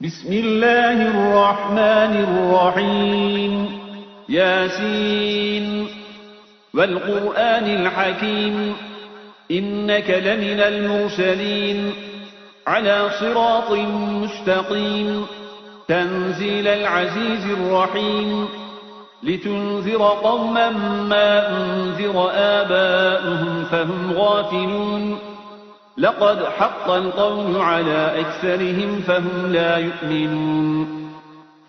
بسم الله الرحمن الرحيم ياسين والقرآن الحكيم إنك لمن المرسلين على صراط مستقيم تنزيل العزيز الرحيم لتنذر قوما ما أنذر آباؤهم فهم غافلون لقد حق القول على أكثرهم فهم لا يؤمنون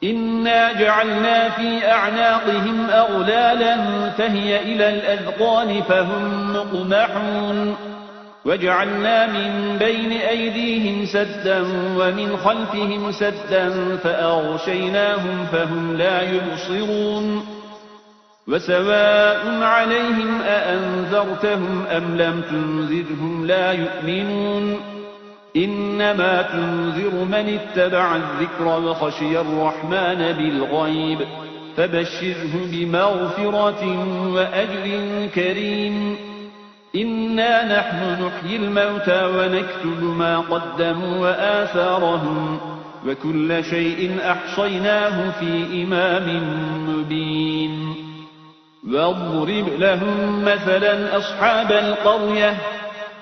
إنا جعلنا في أعناقهم أغلالا فهي إلى الأذقان فهم مقمحون وجعلنا من بين أيديهم سدا ومن خلفهم سدا فأغشيناهم فهم لا يبصرون وسواء عليهم أأنذرتهم أم لم تنذرهم لا يؤمنون إنما تنذر من اتبع الذكر وخشي الرحمن بالغيب فبشره بمغفرة وأجر كريم إنا نحن نحيي الموتى ونكتب ما قدموا وآثارهم وكل شيء أحصيناه في إمام مبين واضرب لهم مثلا أصحاب القرية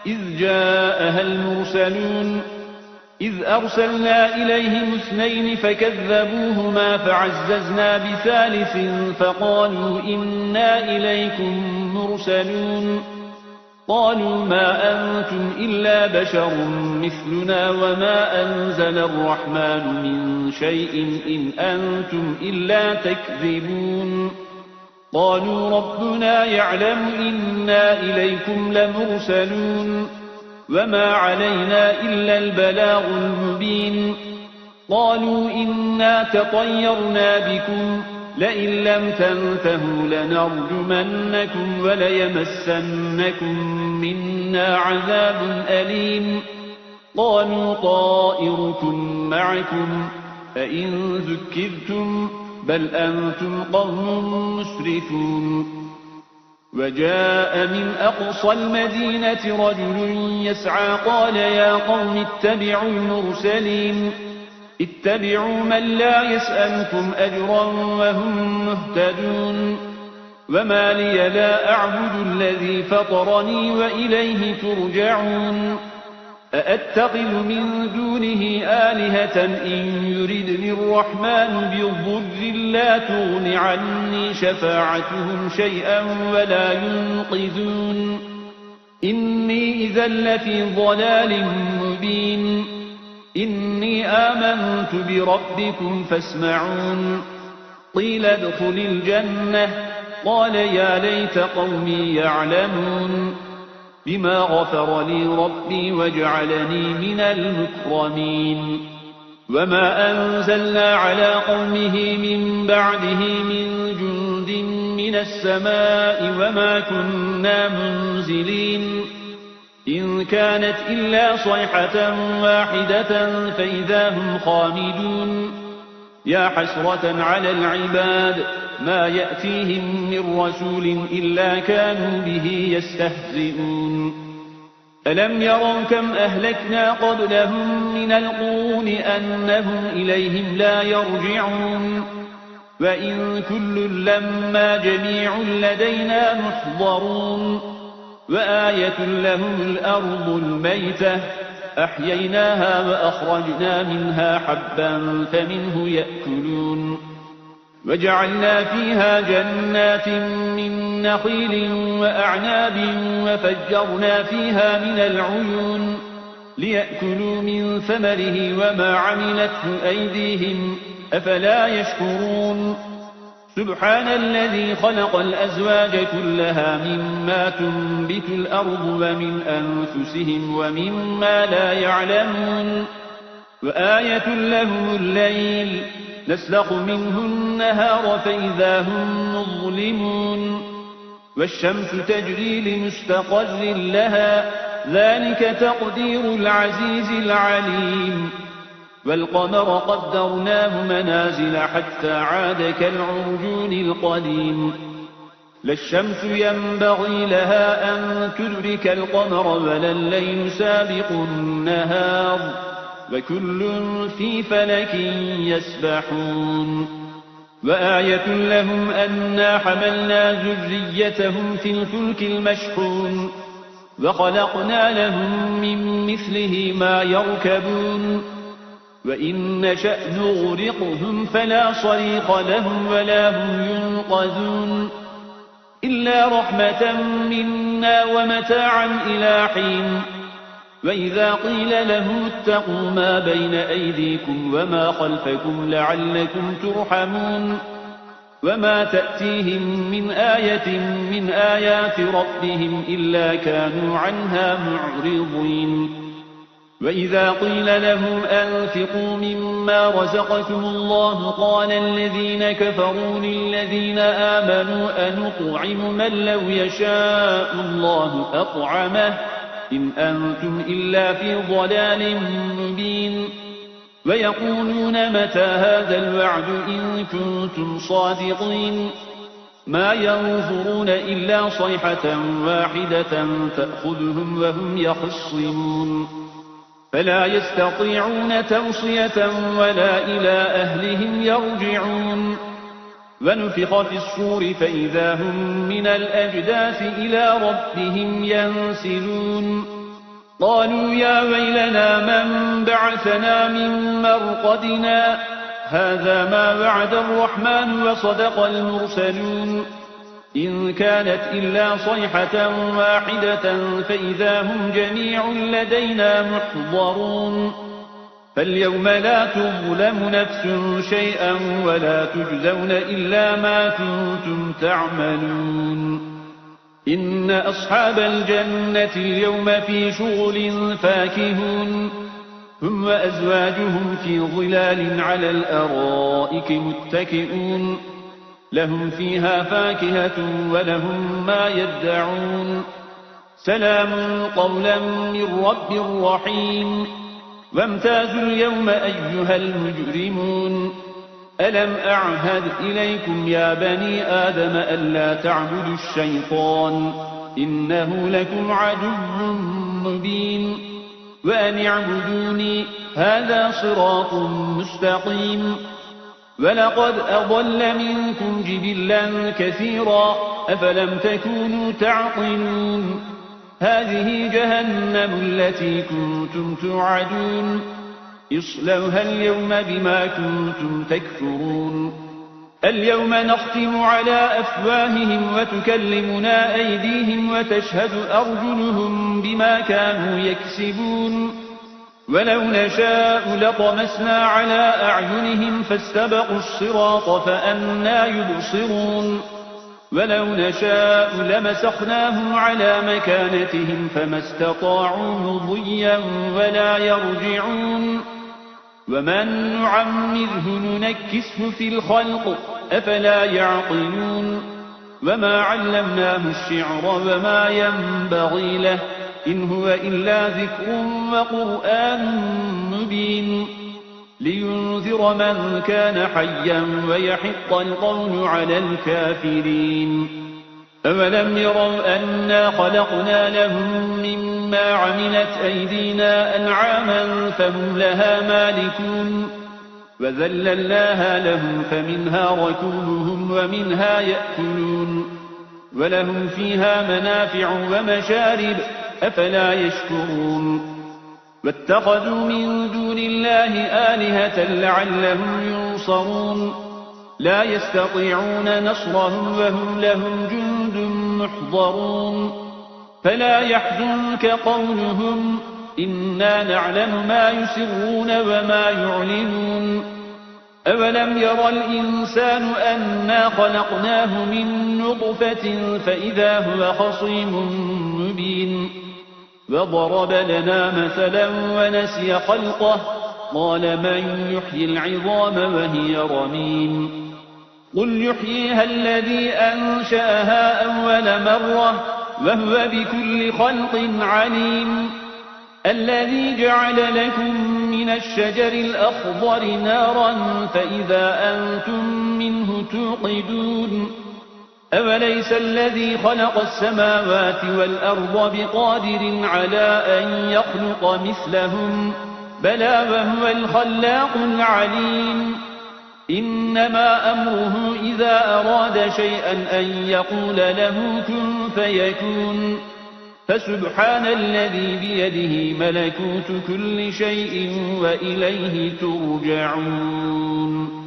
إذ جاءها المرسلون إذ أرسلنا إليهم 2 فكذبوهما فعززنا ب3 فقالوا إنا إليكم مرسلون قالوا ما أنتم إلا بشر مثلنا وما أنزل الرحمن من شيء إن أنتم إلا تكذبون قالوا ربنا يعلم إنا إليكم لمرسلون وما علينا إلا البلاغ المبين قالوا إنا تطيرنا بكم لئن لم تنتهوا لنرجمنكم وليمسنكم منا عذاب أليم قالوا طائركم معكم أئن ذكرتم بل أنتم قوم مسرفون وجاء من أقصى المدينة رجل يسعى قال يا قوم اتبعوا المرسلين اتبعوا من لا يسألكم أجرا وهم مهتدون وما لي لا أعبد الذي فطرني وإليه ترجعون أأتخذ من دونه آلهة إن يردني الرحمن بضر لا تغن عني شفاعتهم شيئا ولا ينقذون إني إذا لفي ضلال مبين إني آمنت بربكم فاسمعون قيل ادخل الجنة قال يا ليت قومي يعلمون بما غفر لي ربي وجعلني من المكرمين وما أنزلنا على قومه من بعده من جند من السماء وما كنا منزلين إن كانت إلا صيحة واحدة فإذا هم خامدون يا حسرة على العباد ما يأتيهم من رسول إلا كانوا به يستهزئون ألم يروا كم أهلكنا قبلهم من القرون أنهم إليهم لا يرجعون وإن كل لما جميع لدينا محضرون وآية لهم الأرض الميتة أحييناها وأخرجنا منها حبا فمنه يأكلون وجعلنا فيها جنات من نخيل وأعناب وفجرنا فيها من العيون ليأكلوا من ثمره وما عملته أيديهم أفلا يشكرون سبحان الذي خلق الأزواج كلها مما تنبت الأرض ومن أنفسهم ومما لا يعلمون وآية لهم الليل نسلخ منه النهار فإذا هم مظلمون والشمس تجري لمستقر لها ذلك تقدير العزيز العليم والقمر قدرناه منازل حتى عاد كالعرجون القديم لا الشمس ينبغي لها أن تدرك القمر ولا الليل سابق النهار وكل في فلك يسبحون وآية لهم أنا حملنا ذريتهم في الفلك المشحون وخلقنا لهم من مثله ما يركبون وإن نشأ نغرقهم فلا صريخ لهم ولا هم ينقذون إلا رحمة منا ومتاعا إلى حين وإذا قيل لهم اتقوا ما بين أيديكم وما خلفكم لعلكم ترحمون وما تأتيهم من آية من آيات ربهم إلا كانوا عنها معرضين وإذا قيل لهم أنفقوا مما رزقكم الله قال الذين كفروا للذين آمنوا أنطعم من لو يشاء الله أطعمه إن أنتم إلا في ضلال مبين ويقولون متى هذا الوعد إن كنتم صادقين ما ينظرون إلا صيحة واحدة تأخذهم وهم يخصمون فلا يستطيعون توصية ولا إلى أهلهم يرجعون ونفخ في الصور فإذا هم من الأجداث إلى ربهم ينسلون قالوا يا ويلنا من بعثنا من مرقدنا هذا ما وعد الرحمن وصدق المرسلون إن كانت إلا صيحة واحدة فإذا هم جميع لدينا محضرون فاليوم لا تظلم نفس شيئا ولا تجزون إلا ما كنتم تعملون إن أصحاب الجنة اليوم في شغل فاكهون هم وأزواجهم في ظلال على الأرائك متكئون لهم فيها فاكهة ولهم ما يدعون سلام قولا من رب رحيم وامتازوا اليوم أيها المجرمون ألم أعهد إليكم يا بني آدم ألا تعبدوا الشيطان إنه لكم عدو مبين وأن اعبدوني هذا صراط مستقيم ولقد أضل منكم جبلا كثيرا أفلم تكونوا تعقلون هذه جهنم التي كنتم توعدون اصلوها اليوم بما كنتم تكفرون اليوم نختم على أفواههم وتكلمنا أيديهم وتشهد أرجلهم بما كانوا يكسبون ولو نشاء لطمسنا على أعينهم فاستبقوا الصراط فأنى يبصرون ولو نشاء لمسخناهم على مكانتهم فما استطاعوا مضيا ولا يرجعون ومن نعمره ننكسه في الخلق أفلا يعقلون وما علمناه الشعر وما ينبغي له إن هو إلا ذكر وقرآن مبين لينذر من كان حيا ويحق القول على الكافرين أولم يروا أنا خلقنا لهم مما عملت أيدينا أنعاما فهم لها مالكون وذللناها لهم فمنها ركوبهم ومنها يأكلون ولهم فيها منافع ومشارب أفلا يشكرون واتخذوا من دون الله آلهة لعلهم ينصرون لا يستطيعون نصرهم وهم لهم جند محضرون فلا يحزنك قولهم إنا نعلم ما يسرون وما يعلنون أولم ير الإنسان أنا خلقناه من نطفة فإذا هو خصيم مبين وضرب لنا مثلا ونسي خلقه قال من يحيي العظام وهي رميم قل يحييها الذي أنشأها أول مرة وهو بكل خلق عليم الذي جعل لكم من الشجر الأخضر نارا فإذا أنتم منه توقدون أوليس الذي خلق السماوات والأرض بقادر على أن يخلق مثلهم بلى وهو الخلاق العليم إنما أمره إذا أراد شيئا أن يقول له كن فيكون فسبحان الذي بيده ملكوت كل شيء وإليه ترجعون